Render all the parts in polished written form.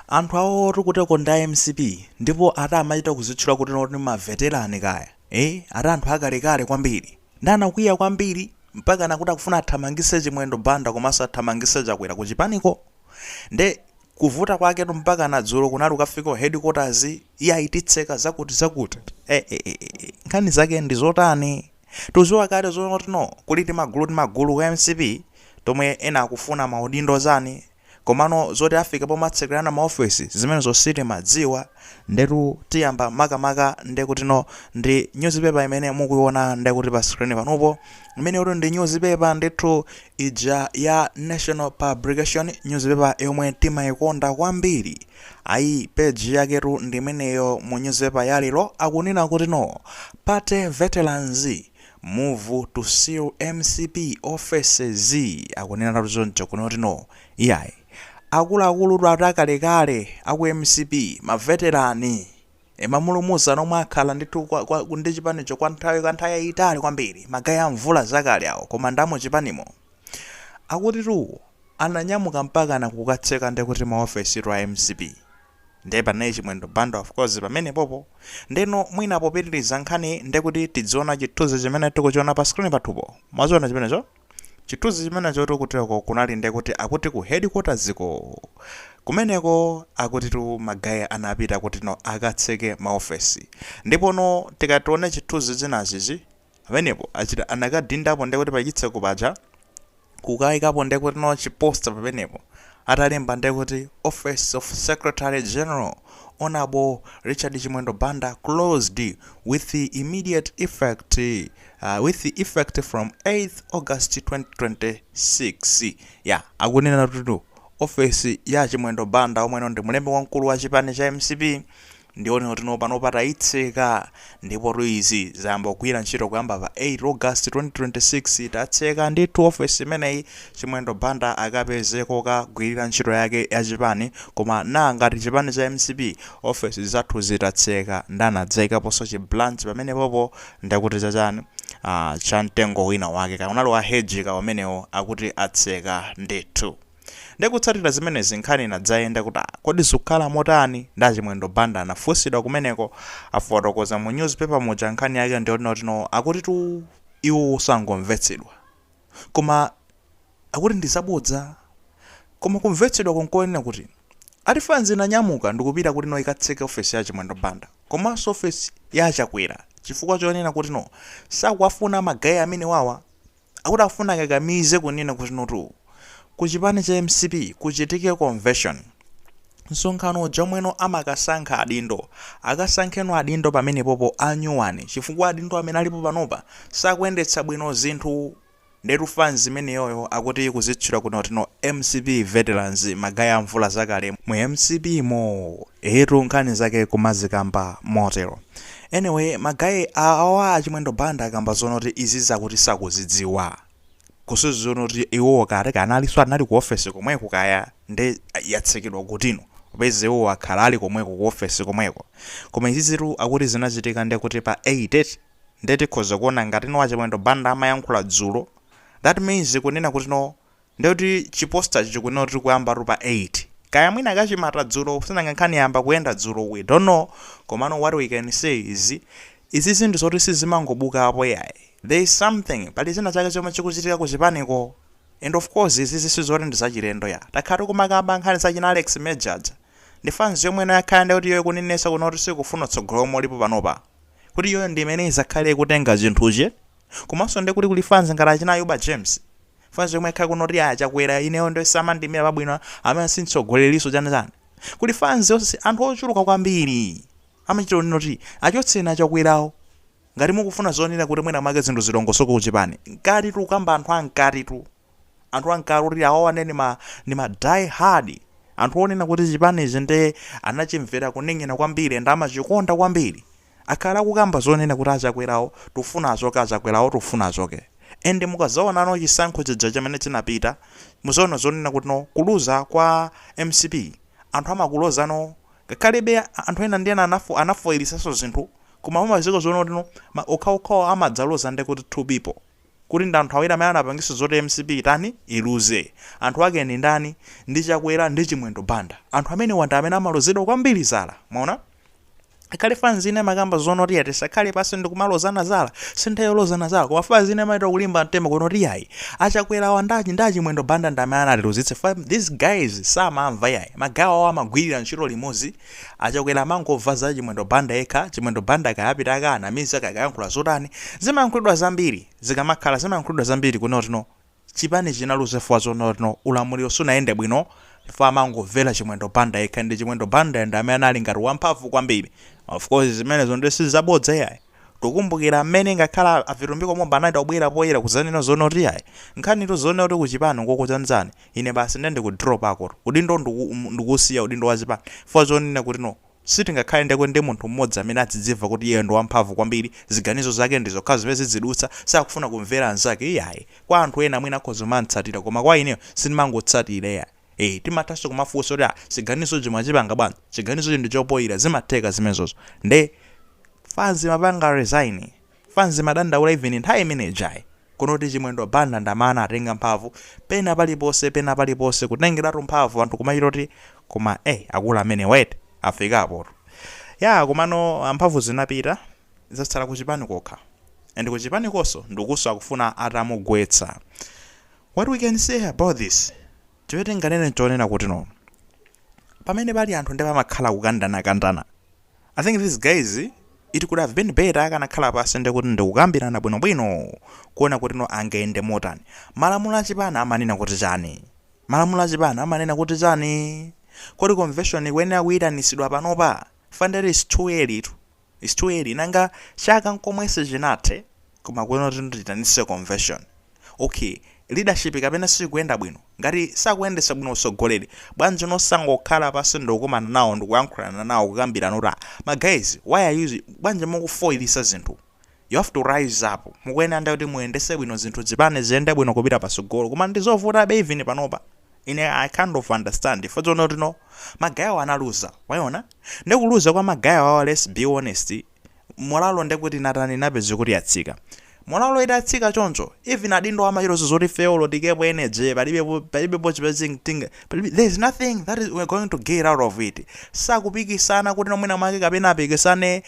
anthu awo kuti konda MCP ndipo ata amachita kuzitchula kuti noti ma veterani kaya ata anthu akalekale kwambiri ndanakwiya kwambiri mpaka nakuti akufuna athamangitse Chimwendo Banda komanso athamangitse Chakwera kuchipaniko nde kuvuta kwake mpaka na dzulo kunali ukafika headquarters iyayititseka zakuti nkhani zake ndi zotani tuziwa kale zonoti no kuliti magulu kwa MCP tomwe ena akufuna maudindo zani komano zoti afika pomatsekerana maofesi zimene zositi madziwa ndetu tiyamba makamaka ndekuti no ndi newspaper imene mukuiona ndekuti pa screen panopo imene uri ndi newspaper ndithu ija ya National Publication newspaper yomwe timayikonda kwambiri ayi page yaketu ndi imeneyo mu newspaper yalero akunena kuti no Party veterans move to seal MCP offices akunena kuti zoncho kunoti no iyayi akuluakulu akalekale aku MCP maveterani mamulumuza nomwe akhala ndithu ndi chipanicho kwa nthawi yayitali kwambiri magaya mvula zakale awo koma ndamo chipanimo akutitu ananyamuka mpaka nakukatseka ndekuti maofesi a MCP nde panayi Chimwendo Banda of course pamene popo ndeno mwina popitiriza nkhani ndekuti tidziona chithunzi chimene tikuchiona pa screen pathupo mwaziona chimenecho chithunzi chimene chotokuteko kunali ndekuti akuti ku headquarters kumeneko akuti tu magaya anapita kuti no akatseke maofesi ndipo no tikatione chithunzi chinachichi pamenepo achita anakadindapo ndekuti pachitseko paja kukayikapo ndekuti no chiposta pamenepo atalemba ndekuti Office of Secretary General Honorable Richard Chimwendo Banda closed with the immediate effect from 8th August 2026 akunena tutu office ya Chimwendo Banda omwe ndi mulembe wamkulu wa chipani cha MCP ndione kuti no pano patayitseka ndipo ruizi zayamba kugwira ntchito kuyamba pa 8 August 2026 tatseka ndithu office imeneyi Chimwendo Banda akapezeko kagwirira ntchito yake ya chipani koma ngati chipani cha MCP office zathu zitatseka ndanadzayikaponso chi branch pamene popo ndakuti chachani cha mtengo wina wake kaunalo wa hedge ka wamenewo akuti atseka ndithu ndekutsatira zimenezi nkhani nadzayenda kuti kodi zikukhala motani nda Chimwendo Banda anafunsidwa kumeneko afotokoza mu newspaper moja nkhani yake ndioti no akuti tu iwo usangomvetsedwa koma akuti ndizabodza koma kumvetsedwa konkoyenera kuti atifanzi nanyamuka ndikupita kuti no ikatseke office ya Chimwendo Banda komanso office ya Chakwera chifukwa chonena kuti no sakuafuna magaya amene wawa akuti afuna kakamize kunena kuti notu kuchipani cha MCP kuchitike convention msonkhano jomweno amakasankha adindo akasankheno adindo pamene popo anyuwani chifukwa adindo amene alipo panopa sakuyendetsa bwino zinthu ndetu fans zimeneyoyo akuti kuzitchula kuti no MCP veterans magaya mvula zakale mu MCP mo nkhani zake kumazikamba motero anyway magaya awa Chimwendo Banda akamba zonoti izi zakuti sakuzidziwa kusuzono kuti iwo kale analiso anali ku office komweko kaya nde yatsekedwa kutino upeze iwo akhala ali komweko ku office komweko koma izi zitu akuti zinachitika nde kuti pa 8 ndeti khoza kuona ngati no Chimwendo Banda amayankhula dzulo that means kunena kuti no ndeti chiposta chikunena kuti kuyamba pa 8 kaya mwina kachimata dzulo sinanga nkhani yamba kuyenda dzulo we don't know komano what we can say is izi zinthu zoti sizimangobuka apo yayi there is something pali zina chake chomwe chikuchitika kuchipaniko and of course izi sizoti ndi zachilendo ya takhati kumakamba nkhani zachina Alex Majors ndi fans yomwe yakhala ndikuti iyoyo kunenesa kunoti sikufuna tsogolomo lipo panopa kuti iyoyo ndi imene izakhale kutenga zinthuzi komanso ndikuti kuli fans ngati achina Ayuba James fans yomwe yakhala kunoti Chakwera ineyo ndo samandimira pabwino amene sintsogoleriso chanachani kuli fans yonse anthu ochuluka kwambiri amachita noti achotsena Chakwerawo ngati mukufuna zonena kuti mwina mwake zinthu zilongosoko kuchipani ngati tu kamba anthu ankari awo anene ni ma die hard anthu onena kuti chipani izi nde anachimvera kunengena kwambiri ndi amachikonda kwambiri akhala kukamba zonena kuti Chakwerawo tufuna achoke Chakwerawo tufuna achoke ende mukazaona no chisankho chija chimene chinapita muzaona zonena kuti no kuluza kwa MCP anthu amakuloza no ngakhalibe anthu ena ndi ena anafoyirisaso zinthu koma mumaziko zoona kuti no okhaokhawo amadzaloza nde kuti two people kuti ndi anthu awiri amene anapangisa zoti MCP tani iluze. Anthu ake ndi ndani? Ndi Chakwera ndi Chimwendo Banda. Anthu amene wanda amene amalozedwa kwambiri zala. Mwaona? Akale fanzi ine makamba zonoti yati sakhale pasi ndikumalozana zala sintayolozana zala koma fanzi ine maita kulimba mtema kunoti yayi Achakwera wandachi ndi Chimwendo Banda ndamene atiluzitse. These guys samamva yayi magawa awo amagwirira ntchito limodzi. Achakwera amangobva za Chimwendo Banda yekha. Chimwendo Banda kayapita akana miza kakayankhula zotani zimankhulidwa zambiri zikamakhala zimankhulidwa zambiri kunotino chipani chinaluze fwa zonotino ulamuliro sunayende bwino fa amangomvera Chimwendo Banda yekha ndi Chimwendo Banda ndamene ali ngati wamphamvu kwambiri. Of course zimenezo ndi sizabodza yayi tukumbukira mmene ngakhala avitumbiko momba anaita kubwera poyera kuzanena zonoti yayi nkhani tozonena kuti kuchipano ngokudzanzani ine basi ndende ku drop ako udindo ndikusiya udindo wa chipano fo zonena kuti no sitingakhale ndekwe ndi munthu mmodzi amene adzidziva kuti iye ndo wamphamvu kwambiri ziganizo zake ndizokhala zimene zidutsa sakufuna kumvera anzake yayi kwa anthu ena mwina khozomantsatira koma kwa ineyo sindimangotsatira yayi. Timatanso kumafunsa kuti chiganizo chimwe chipanga bwana chiganizo ndi chopoyira zimatheka zimenezozo nde fanzi mapanga resign fanzi madandaula even nthawi imene jayi kunoti Chimwendo Banda ndamana atenga mphamvu pena paliponse kutengeratu mphamvu anthu kumayiroti koma akulu amene wete afikapo komano mphamvu zinapita zatsala kuchipani kokha and kuchipani konso ndikuso akufuna atamugwetsa. What we can say about this tiwetenganene nchonena kuti no pamene pali anthu ndi pamakhala kukandana I think these guys it could have been better akanakhala pasi ndi kuti ndikukambirana bwinobwino kuona kuti no angende motani. Malamulo achipani amanena kuti chani kodi convention ikwene akuyitanisidwa panopa fandere is too early nanga chaka nkomwese chinathe koma kuona kuti nditanise convention. Okay, leadership kapena sikuyenda bwino ngati sakuyendesa bwino usogoleri bwanji nosangokhala pasi ndokumana nawo ndikuyankhulana nawo kukambirana kuti ma guys why are you bwanji mukufoilisa zinthu you have to rise up mukuyenera kuti muyendese bwino zinthu zipane ziyende bwino kupita pasogolo koma ndizovuta even panopa ine I kind of understand for not no magawa analuza waona ndekuluza kwa magawa let's be honest molalo ndekuti natani napeze kuti yatsika molalo idatsika choncho even adindo amachirozo zoti feolo dikepo energy palibe pochipezing thing there's nothing that is we're going to get out of it. Sakupikisana kuti nomwena mwake kapena apikisane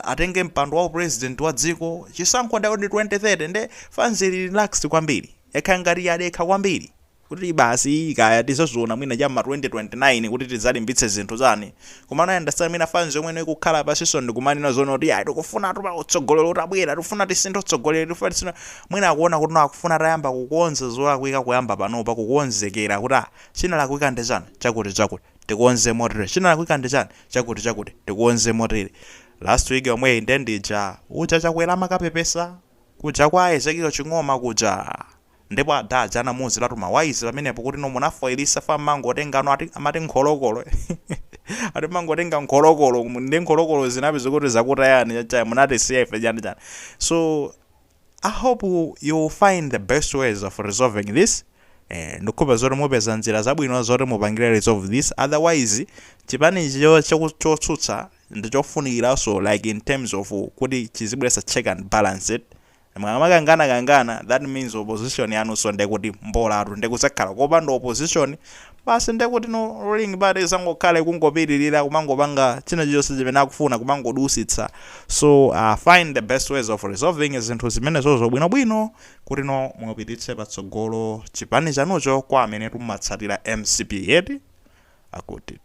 atenge mpando wa president wa dziko chisankho ndakoti 2030 nde fanzi relaxed kwambiri ekhangari yadekha kwambiri kuti basi kaya tizozona mwina jamma 2029 kuti tizalimbitse zinthu zani koma na understand mina fanzi omwe ikukhala pasiso ndikumanena zona kuti ayi tikufuna tupa utsogolero utabwera tufuna tisintho utsogolero tufuna tisina mwina akuona kuti no akufuna tayamba kukonza zolakwika kuyamba panopa kukonzekera kuti china lakwika ndi chani chakuti tikonze motere china lakwika ndi chani chakuti tikonze motere. Last week omwe ndendija ucha Chakwera makapepesa kuja kwa Ezekiel Chingoma kuja ndipo adaja na muzi latu mawaizi pamene pokuti no munafoilisa fa mango tengano amati nkholokolo ati mango tenga nkholokolo ndi nkholokolo zinabe zokuti zakutayani cha munati safe jani. So I hope you find the best ways of resolving this ndikupa zoti mupeza nzira zabwino zoti mupangire resolve this otherwise chipani chotsutsa ndichofunikira so like in terms of kuti chizibwesa check and balance it kangana that means opposition yanu so ndekuti mbola atu ndekuzakhala kopanda opposition basi ndekuti no ruling party sangokhala kungopitirira kumangopanga china chonse chimene akufuna kumangodusitsa. So find the best ways of resolving zinthu zimene zobwinobwino kuti no mupititse patsogolo chipani chanucho kwa amene tumatsatira MCP yeti akuti